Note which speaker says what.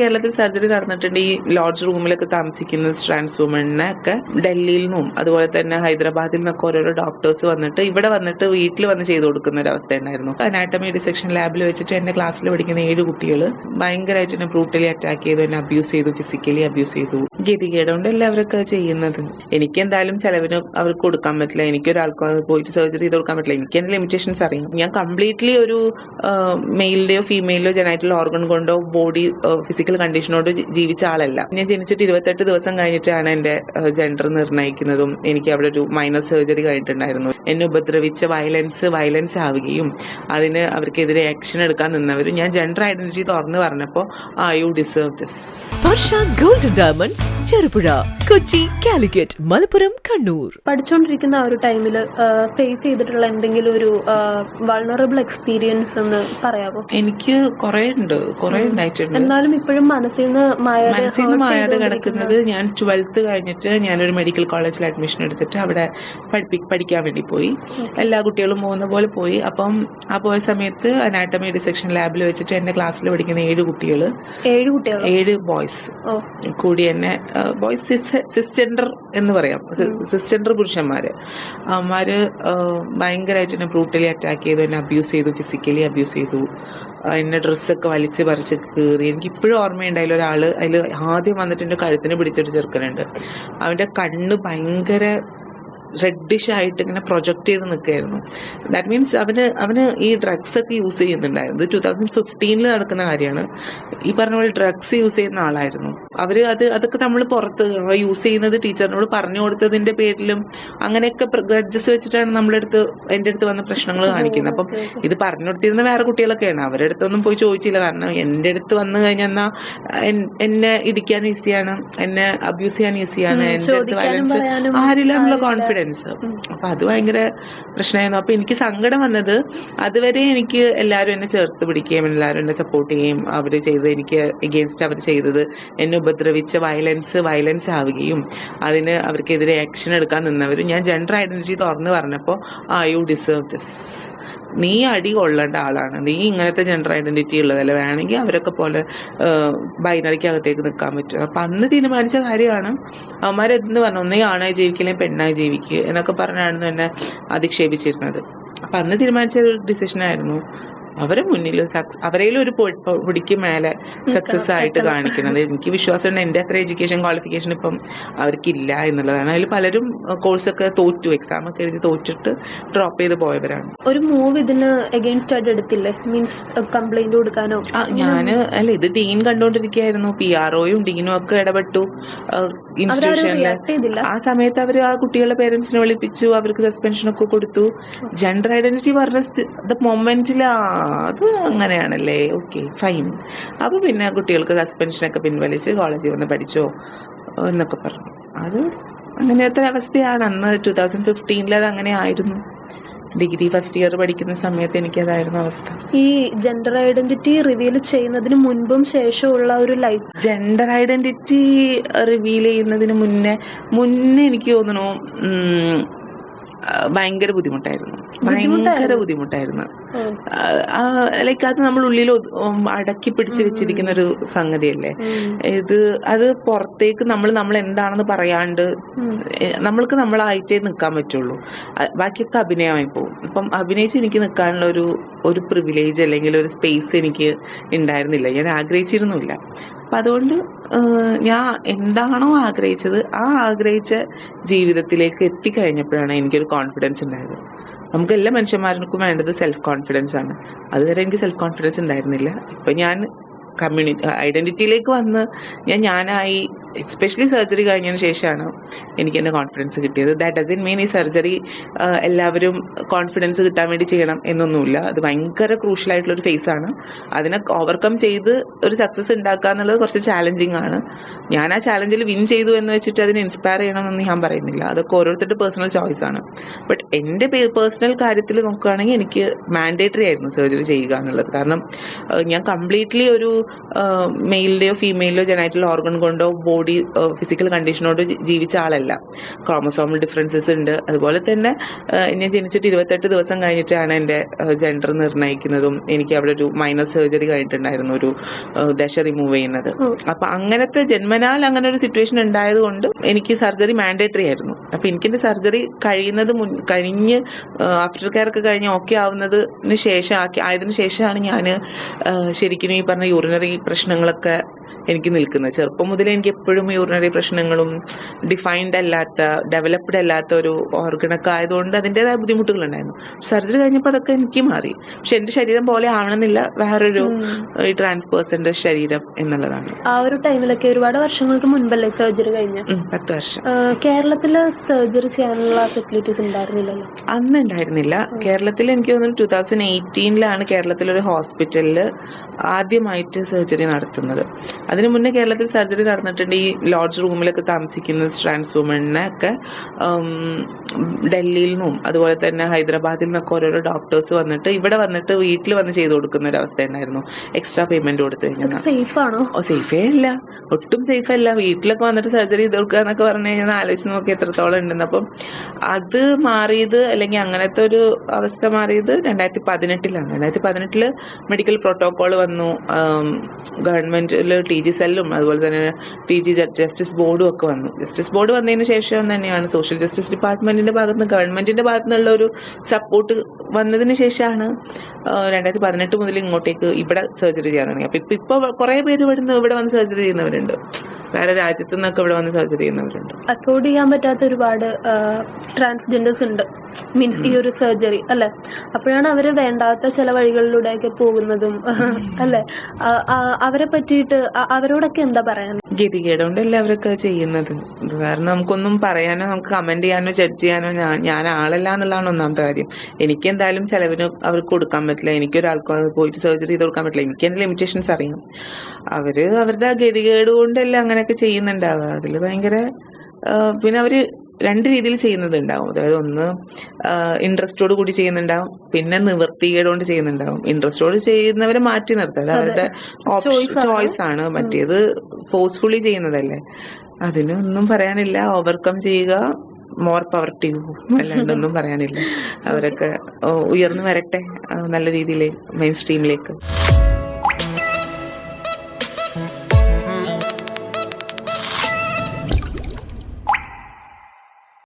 Speaker 1: കേരളത്തിൽ സർജറി നടന്നിട്ടുണ്ട്. ഈ ലോഡ്ജ് റൂമിലൊക്കെ താമസിക്കുന്ന ട്രാൻസ് വുമണിനെ ഒക്കെ ഡൽഹിയിൽ നിന്നും അതുപോലെ തന്നെ ഹൈദരാബാദിൽ നിന്നൊക്കെ ഓരോരോ ഡോക്ടേഴ്സ് വന്നിട്ട് ഇവിടെ വന്നിട്ട് വീട്ടിൽ വന്ന് ചെയ്തു കൊടുക്കുന്ന ഒരു അവസ്ഥ ഉണ്ടായിരുന്നു. അനാട്ടമി ഡിസെക്ഷൻ ലാബിൽ വെച്ചിട്ട് എന്റെ ക്ലാസ്സിൽ പഠിക്കുന്ന 7 കുട്ടികൾ ഭയങ്കരമായിട്ട് എന്നെ ബ്രൂട്ടലി അറ്റാക്ക് ചെയ്തു, എന്നെ അബ്യൂസ് ചെയ്തു, ഫിസിക്കലി അബ്യൂസ് ചെയ്തു. ഗതികേടുകൊണ്ട് എല്ലാവരൊക്കെ ചെയ്യുന്നത്. എനിക്ക് എന്തായാലും ചെലവിന് അവർക്ക് കൊടുക്കാൻ പറ്റില്ല, എനിക്കൊരാൾക്കും അത് പോയിട്ട് സർജറി ചെയ്ത് കൊടുക്കാൻ പറ്റില്ല. എനിക്ക് എന്റെ ലിമിറ്റേഷൻസ് അറിയാം. ഞാൻ കംപ്ലീറ്റ്ലി ഒരു മെയിലിന്റെയോ ഫീമെയിലിന്റെയോ ജനൈറ്റൽ ഓർഗൻ കൊണ്ടോ ബോഡി ഫിസിക്കൽ കണ്ടീഷനോട് ജീവിച്ച ആളല്ല. ഞാൻ ജനിച്ചിട്ട് 28 ദിവസം കഴിഞ്ഞിട്ടാണ് എന്റെ ജെൻഡർ നിർണ്ണയിക്കുന്നതും. എനിക്ക് അവിടെ ഒരു മൈനർ സർജറി കഴിഞ്ഞിട്ടുണ്ടായിരുന്നു. എന്നെ ഉപദ്രവിച്ച വയലൻസ് ആവുകയും അതിന് അവർക്കെതിരെ ആക്ഷൻ എടുക്കാൻ നിന്നവരും ഞാൻ ജെൻഡർ ഐഡന്റിറ്റി തുറന്നു പറഞ്ഞപ്പോൾ you deserve this.
Speaker 2: Sparsha golden diamonds, Cherupuzha, Kochi, Calicut, Malappuram, Kannur.
Speaker 3: പഠിച്ചുകൊണ്ടിരിക്കുന്ന ആ ഒരു ടൈമിൽ ഫേസ് ചെയ്തിട്ടുള്ള എന്തെങ്കിലും ഒരു വൾണറബിൾ എക്സ്പീരിയൻസ് എന്ന് പറയാമോ?
Speaker 1: എനിക്ക് കുറെ ഉണ്ടായിട്ടുണ്ട്.
Speaker 3: എന്നാലും ഇപ്പോഴും മനസ്സിൽ നിന്ന്
Speaker 1: മായാതെ കിടക്കുന്നത്, ഞാൻ 12th കഴിഞ്ഞിട്ട് ഞാനൊരു മെഡിക്കൽ കോളേജിൽ അഡ്മിഷൻ എടുത്തിട്ട് അവിടെ പഠിക്കാൻ വേണ്ടി പോയി. എല്ലാ കുട്ടികളും പോകുന്ന പോലെ പോയി. അപ്പം ആ പോയ സമയത്ത് അനാട്ടമി ഡിസെക്ഷൻ ലാബിൽ വെച്ചിട്ട് എന്റെ ക്ലാസ്സിൽ പഠിക്കുന്ന 7 കുട്ടികൾ 7 ബോയ്സ് കൂടി എന്നെ ബോയ്സ് സിസ്റ്റെൻഡർ എന്ന് പറയാം, സിസ്റ്റെൻഡർ പുരുഷന്മാര് അവന്മാര് ഭയങ്കരമായിട്ട് എന്നെ ബ്രൂട്ടലി അറ്റാക്ക് ചെയ്തു, എന്നെ അബ്യൂസ് ചെയ്തു, ഫിസിക്കലി അബ്യൂസ് ചെയ്തു. എന്നെ ഡ്രസ്സൊക്കെ വലിച്ച് പറിച്ച് കീറി. എനിക്ക് ഇപ്പോഴും ഓർമ്മയുണ്ടായില്ല, ഒരാള് അതിൽ ആദ്യം വന്നിട്ട് എന്റെ കഴുത്തിന് പിടിച്ചിട്ട് ചെറുക്കനുണ്ട്. അവന്റെ കണ്ണ് ഭയങ്കര റെഡിഷ് ആയിട്ട് ഇങ്ങനെ പ്രൊജക്ട് ചെയ്ത് നിൽക്കുകയായിരുന്നു. ദാറ്റ് മീൻസ് അവന് ഈ ഡ്രഗ്സ് ഒക്കെ യൂസ് ചെയ്യുന്നുണ്ടായിരുന്നു. 2015 നടക്കുന്ന കാര്യമാണ്. ഈ പറഞ്ഞ പോലെ ഡ്രഗ്സ് യൂസ് ചെയ്യുന്ന ആളായിരുന്നു. അതൊക്കെ നമ്മൾ പുറത്ത് യൂസ് ചെയ്യുന്നത് ടീച്ചറിനോട് പറഞ്ഞു കൊടുത്തതിന്റെ പേരിലും അങ്ങനെയൊക്കെ ഗ്രഡ്ജസ് വെച്ചിട്ടാണ് എൻ്റെ അടുത്ത് വന്ന പ്രശ്നങ്ങൾ കാണിക്കുന്നത്. അപ്പം ഇത് പറഞ്ഞു കൊടുത്തിരുന്ന വേറെ കുട്ടികളൊക്കെയാണ്. അവരുടെ അടുത്തൊന്നും പോയി ചോദിച്ചില്ല. കാരണം എൻ്റെ അടുത്ത് വന്നു കഴിഞ്ഞാൽ എന്നാ എന്നെ ഇടിക്കാൻ ഈസിയാണ്, എന്നെ അബ്യൂസ് ചെയ്യാൻ ഈസിയാണ്, എൻ്റെ അടുത്ത് വയലൻസ് ആരില്ല എന്നുള്ള കോൺഫിഡൻസ്. അപ്പൊ അത് ഭയങ്കര പ്രശ്നമായിരുന്നു. അപ്പൊ എനിക്ക് സങ്കടം വന്നത്, അതുവരെ എനിക്ക് എല്ലാവരും എന്നെ ചേർത്ത് പിടിക്കുകയും എല്ലാവരും എന്നെ സപ്പോർട്ട് ചെയ്യുകയും അവര് ചെയ്തത്, എനിക്ക് എഗെയിൻസ്റ്റ് അവർ ചെയ്തത്, എന്നെ ഉപദ്രവിച്ച വയലൻസ് ആവുകയും അതിന് അവർക്കെതിരെ ആക്ഷൻ എടുക്കാൻ നിന്നവരും ഞാൻ ജെൻഡർ ഐഡന്റിറ്റി തുറന്നു പറഞ്ഞപ്പോൾ യു ഡിസേർവ് ദിസ്. നീ അടി കൊള്ളേണ്ട ആളാണ്, നീ ഇങ്ങനത്തെ ജെൻഡർ ഐഡന്റിറ്റി ഉള്ളതല്ല, വേണമെങ്കിൽ അവരൊക്കെ പോലെ ബൈനറിക്കകത്തേക്ക് നിൽക്കാൻ പറ്റും. അപ്പൊ അന്ന് തീരുമാനിച്ച കാര്യമാണ്. അവന്മാരെന്ത് പറഞ്ഞു, ഒന്നേ ആണായി ജീവിക്കില്ലേ പെണ്ണായി ജീവിക്കുക എന്നൊക്കെ പറഞ്ഞാണ് എന്നെ അധിക്ഷേപിച്ചിരുന്നത്. അപ്പൊ അന്ന് തീരുമാനിച്ച ഒരു ഡിസിഷനായിരുന്നു അവരെ മുന്നിൽ അവരേലും ഒരു പൊടിക്ക് മേലെ സക്സസ് ആയിട്ട് കാണിക്കുന്നത്. എനിക്ക് വിശ്വാസമുണ്ട് എൻ്റെ അത്ര എഡ്യൂക്കേഷൻ ക്വാളിഫിക്കേഷൻ ഇപ്പം അവർക്കില്ല എന്നുള്ളതാണ്. അതിൽ പലരും കോഴ്സൊക്കെ തോറ്റു, എക്സാം ഒക്കെ എഴുതി തോറ്റിട്ട് ഡ്രോപ്പ് ചെയ്ത് പോയവരാണ്.
Speaker 3: ഒരു മൂവ് ഇതിന് എഗെയിൻസ്റ്റ് ആയിട്ട് എടുത്തില്ലേ? മീൻസ് കംപ്ലൈന്റ് കൊടുക്കാനോ?
Speaker 1: ഇത് ഡീൻ കണ്ടോണ്ടിരിക്കുകയായിരുന്നു. PROയും ഡീനും ഒക്കെ ഇടപെട്ടു ഇൻസ്റ്റിറ്റ്യൂഷനിൽ. ആ സമയത്ത് അവർ ആ കുട്ടികളുടെ പേരൻസിനെ വിളിപ്പിച്ചു, അവർക്ക് സസ്പെൻഷൻ ഒക്കെ കൊടുത്തു. ജെൻഡർ ഐഡന്റിറ്റി പറഞ്ഞ മൊമെന്റിൽ അത് അങ്ങനെയാണല്ലേ, ഓക്കെ ഫൈൻ. അപ്പൊ പിന്നെ കുട്ടികൾക്ക് സസ്പെൻഷനൊക്കെ പിൻവലിച്ച് കോളേജിൽ വന്ന് പഠിച്ചോ എന്നൊക്കെ പറഞ്ഞു. അത് അങ്ങനത്തെ അവസ്ഥയാണ്. അന്ന് 2015 അത് അങ്ങനെ ആയിരുന്നു. ഡിഗ്രി ഫസ്റ്റ് ഇയർ പഠിക്കുന്ന സമയത്ത് എനിക്കതായിരുന്നു അവസ്ഥ.
Speaker 3: ഈ ജെൻഡർ ഐഡന്റിറ്റി റിവീൽ ചെയ്യുന്നതിന് മുൻപും ശേഷമുള്ള ഒരു ലൈഫ്,
Speaker 1: ജെൻഡർ ഐഡന്റിറ്റി റിവീൽ ചെയ്യുന്നതിന് മുന്നേ എനിക്ക് തോന്നുന്നു ഭയങ്കര ബുദ്ധിമുട്ടായിരുന്നു. ലൈക്ക് അത് നമ്മൾ ഉള്ളിൽ അടക്കി പിടിച്ച് വെച്ചിരിക്കുന്ന ഒരു സംഗതിയല്ലേ അത് പുറത്തേക്ക് നമ്മൾ എന്താണെന്ന് പറയാണ്ട് നമ്മൾക്ക് നമ്മളായിട്ടേ നിൽക്കാൻ പറ്റുള്ളൂ. ബാക്കിയൊക്കെ അഭിനയമായി പോകും. അപ്പം അഭിനയിച്ച് എനിക്ക് നിൽക്കാനുള്ള ഒരു പ്രിവിലേജ് അല്ലെങ്കിൽ ഒരു സ്പേസ് എനിക്ക് ഉണ്ടായിരുന്നില്ല. ഞാൻ ആഗ്രഹിച്ചിരുന്നില്ല. അപ്പം അതുകൊണ്ട് ഞാൻ എന്താണോ ആഗ്രഹിച്ചത് ആ ആഗ്രഹിച്ച ജീവിതത്തിലേക്ക് എത്തിക്കഴിഞ്ഞപ്പോഴാണ് എനിക്കൊരു കോൺഫിഡൻസ് ഉണ്ടായത്. നമുക്ക് എല്ലാ മനുഷ്യന്മാർക്കും വേണ്ടത് സെൽഫ് കോൺഫിഡൻസ് ആണ്. അതുവരെ എനിക്ക് സെൽഫ് കോൺഫിഡൻസ് ഉണ്ടായിരുന്നില്ല. ഇപ്പം ഞാൻ ഐഡന്റിറ്റിയിലേക്ക് വന്ന് ഞാനായി. എസ്പെഷ്യലി സർജറി കഴിഞ്ഞതിന് ശേഷമാണ് എനിക്ക് എൻ്റെ കോൺഫിഡൻസ് കിട്ടിയത്. ദാറ്റ് ഡസൻറ്റ് മീൻ ഈ സർജറി എല്ലാവരും കോൺഫിഡൻസ് കിട്ടാൻ വേണ്ടി ചെയ്യണം എന്നൊന്നുമില്ല. അത് ഭയങ്കര ക്രൂഷ്യലായിട്ടുള്ളൊരു ഫേസാണ്. അതിനെ ഓവർകം ചെയ്ത് ഒരു സക്സസ് ഉണ്ടാക്കുക എന്നുള്ളത് കുറച്ച് ചാലഞ്ചിങ് ആണ്. ഞാൻ ആ ചാലഞ്ചിൽ വിൻ ചെയ്തു എന്ന് വെച്ചിട്ട് അതിനെ ഇൻസ്പയർ ചെയ്യണമെന്നൊന്നും ഞാൻ പറയുന്നില്ല. അതൊക്കെ ഓരോരുത്തരുടെ പേഴ്സണൽ ചോയ്സ് ആണ്. ബട്ട് എൻ്റെ പേഴ്സണൽ കാര്യത്തിൽ നോക്കുകയാണെങ്കിൽ എനിക്ക് മാൻഡേറ്ററി ആയിരുന്നു സർജറി ചെയ്യുക എന്നുള്ളത്. കാരണം ഞാൻ കംപ്ലീറ്റ്ലി ഒരു മെയിലിൻ്റെയോ ഫീമെയിലിൻ്റെയോ ജനൈറ്റൽ ഓർഗൻ കൊണ്ടോ ബോഡി ഫിസിക്കൽ കണ്ടീഷനോട് ജീവിച്ച ആളല്ല. ക്രോമസോമൽ ഡിഫറൻസസ് ഉണ്ട്. അതുപോലെ തന്നെ ഞാൻ ജനിച്ചിട്ട് 28 ദിവസം കഴിഞ്ഞിട്ടാണ് എൻ്റെ ജെൻഡർ നിർണ്ണയിക്കുന്നതും എനിക്ക് അവിടെ ഒരു മൈനർ സർജറി കഴിഞ്ഞിട്ടുണ്ടായിരുന്നു, ഒരു ദശ റിമൂവ് ചെയ്യുന്നത്. അപ്പൊ അങ്ങനത്തെ ജന്മനാൽ അങ്ങനെ ഒരു സിറ്റുവേഷൻ ഉണ്ടായതുകൊണ്ട് എനിക്ക് സർജറി മാൻഡേറ്ററി ആയിരുന്നു. അപ്പൊ എനിക്കെന്റെ സർജറി കഴിഞ്ഞ് ആഫ്റ്റർ കെയർ ഒക്കെ കഴിഞ്ഞ് ഓക്കെ ആവുന്നതിന് ശേഷം ആയതിനു ശേഷമാണ് ഞാൻ ശരിക്കും ഈ പറഞ്ഞ യൂറിനറി പ്രശ്നങ്ങളൊക്കെ എനിക്ക് നിൽക്കുന്നത്. ചെറുപ്പം മുതലേ എനിക്ക് എപ്പോഴും യൂറിനറി പ്രശ്നങ്ങളും ഡിഫൈൻഡ് അല്ലാത്ത ഡെവലപ്ഡ് അല്ലാത്ത ഒരു ഓർഗണൊക്കെ ആയതുകൊണ്ട് അതിൻ്റെതായ ബുദ്ധിമുട്ടുകളുണ്ടായിരുന്നു. സർജറി കഴിഞ്ഞപ്പോൾ അതൊക്കെ എനിക്ക് മാറി. പക്ഷെ എൻ്റെ ശരീരം പോലെ ആവണമെന്നില്ല വേറൊരു ഈ ട്രാൻസ് പേഴ്സന്റെ ശരീരം എന്നുള്ളതാണ്.
Speaker 3: ആ ഒരു ടൈമിലൊക്കെ ഒരുപാട് വർഷങ്ങൾക്ക് മുൻപല്ലേ സർജറി കഴിഞ്ഞ?
Speaker 1: 10 വർഷം.
Speaker 3: കേരളത്തില് സർജറി ചെയ്യാനുള്ള ഫെസിലിറ്റീസ് ഉണ്ടായിരുന്നില്ലല്ലോ?
Speaker 1: അന്ന് ഉണ്ടായിരുന്നില്ല. കേരളത്തിൽ എനിക്ക് തോന്നുന്നു 2018 കേരളത്തിലൊരു ഹോസ്പിറ്റലിൽ ആദ്യമായിട്ട് സർജറി നടത്തുന്നത്. അതിനു മുന്നേ കേരളത്തിൽ സർജറി നടന്നിട്ടുണ്ട്. ഈ ലോഡ്ജ് റൂമിലൊക്കെ താമസിക്കുന്ന ട്രാൻസ് വുമണിനൊക്കെ ഡൽഹിയിൽ നിന്നും അതുപോലെ തന്നെ ഹൈദരാബാദിൽ നിന്നൊക്കെ ഓരോരോ ഡോക്ടേഴ്സ് വന്നിട്ട് ഇവിടെ വന്നിട്ട് വീട്ടിൽ വന്ന് ചെയ്ത് കൊടുക്കുന്ന ഒരു അവസ്ഥ ഉണ്ടായിരുന്നു, എക്സ്ട്രാ പേയ്മെന്റ് കൊടുത്തു കഴിഞ്ഞാൽ.
Speaker 3: സേഫ് ആണോ?
Speaker 1: സേഫേ അല്ല, ഒട്ടും സേഫ് അല്ല. വീട്ടിലൊക്കെ വന്നിട്ട് സർജറി ചെയ്ത് കൊടുക്കുക എന്നൊക്കെ പറഞ്ഞു കഴിഞ്ഞാൽ ആലോചിച്ച് നോക്കി എത്രത്തോളം ഉണ്ടെന്ന്. അപ്പം അത് മാറിയത്, അല്ലെങ്കിൽ അങ്ങനത്തെ ഒരു അവസ്ഥ മാറിയത് 2018. 2018 മെഡിക്കൽ പ്രോട്ടോകോൾ വന്നു. ഗവൺമെന്റിൽ TG സെല്ലും അതുപോലെ തന്നെ TG ജസ്റ്റിസ് ബോർഡും ഒക്കെ വന്നു. ജസ്റ്റിസ് ബോർഡ് വന്നതിന് ശേഷം തന്നെയാണ് സോഷ്യൽ ജസ്റ്റിസ് ഡിപ്പാർട്ട്മെന്റിന്റെ ഭാഗത്തുനിന്ന് ഗവൺമെന്റിന്റെ ഭാഗത്തു നിന്നുള്ള ഒരു സപ്പോർട്ട് വന്നതിന് ശേഷമാണ് 2018 മുതൽ ഇങ്ങോട്ടേക്ക് ഇവിടെ സർജറി ചെയ്യാൻ തുടങ്ങി. അപ്പൊ ഇപ്പൊ കുറെ പേര് ഇവിടെ വന്ന് സർജറി ചെയ്യുന്നവരുണ്ട്, വേറെ രാജ്യത്തു നിന്നൊക്കെ ഇവിടെ വന്ന് സർജറി ചെയ്യുന്നവരുണ്ട്.
Speaker 3: അഫോർഡ് ചെയ്യാൻ പറ്റാത്ത ഒരുപാട് ട്രാൻസ്ജെൻഡേഴ്സ് ഉണ്ട്, മീൻസ് ഈ ഒരു സർജറി അല്ലെ. അപ്പോഴാണ് അവര് വേണ്ടാത്ത ചില വഴികളിലൂടെയൊക്കെ പോകുന്നതും അല്ലെ. അവരെ പറ്റിയിട്ട് അവരോടൊക്കെ എന്താ പറയാൻ?
Speaker 1: ഗതികേടുകൊണ്ട് എല്ലാവരൊക്കെ ചെയ്യുന്നത്. കാരണം നമുക്കൊന്നും പറയാനോ നമുക്ക് കമന്റ് ചെയ്യാനോ ജഡ്ജ് ചെയ്യാനോ ഞാൻ ആളല്ല എന്നുള്ളതാണ് ഒന്നാമത്തെ കാര്യം. എനിക്ക് എന്തായാലും ചെലവിന് അവർക്ക് കൊടുക്കാൻ പറ്റില്ല, എനിക്കൊരാൾക്കും അത് പോയിട്ട് സർജറി ചെയ്ത് കൊടുക്കാൻ പറ്റില്ല. എനിക്ക് എന്റെ ലിമിറ്റേഷൻസ് അറിയാം. അവര് അവരുടെ ഗതികേട് കൊണ്ടല്ല അങ്ങനെയൊക്കെ ചെയ്യുന്നുണ്ടാവുക. അതിൽ ഭയങ്കര പിന്നെ അവര് 2 രീതിയിൽ ചെയ്യുന്നതുണ്ടാവും. അതായത് ഒന്ന് ഇൻട്രസ്റ്റോട് കൂടി ചെയ്യുന്നുണ്ടാവും, പിന്നെ നിവൃത്തികേട് കൊണ്ട് ചെയ്യുന്നുണ്ടാവും. ഇൻട്രസ്റ്റോട് ചെയ്യുന്നവരെ മാറ്റി നിർത്തുക, അത് അവരുടെ ചോയ്സ് ആണ്. മറ്റേത് ഫോഴ്സ്ഫുള്ളി ചെയ്യുന്നതല്ലേ. അതിനൊന്നും പറയാനില്ല. ഓവർകം ചെയ്യുക, മോർ പവർ ടു യു, അല്ലാണ്ടൊന്നും പറയാനില്ല. അവരൊക്കെ ഉയർന്നു വരട്ടെ നല്ല രീതിയിൽ മെയിൻ സ്ട്രീമിലേക്ക്.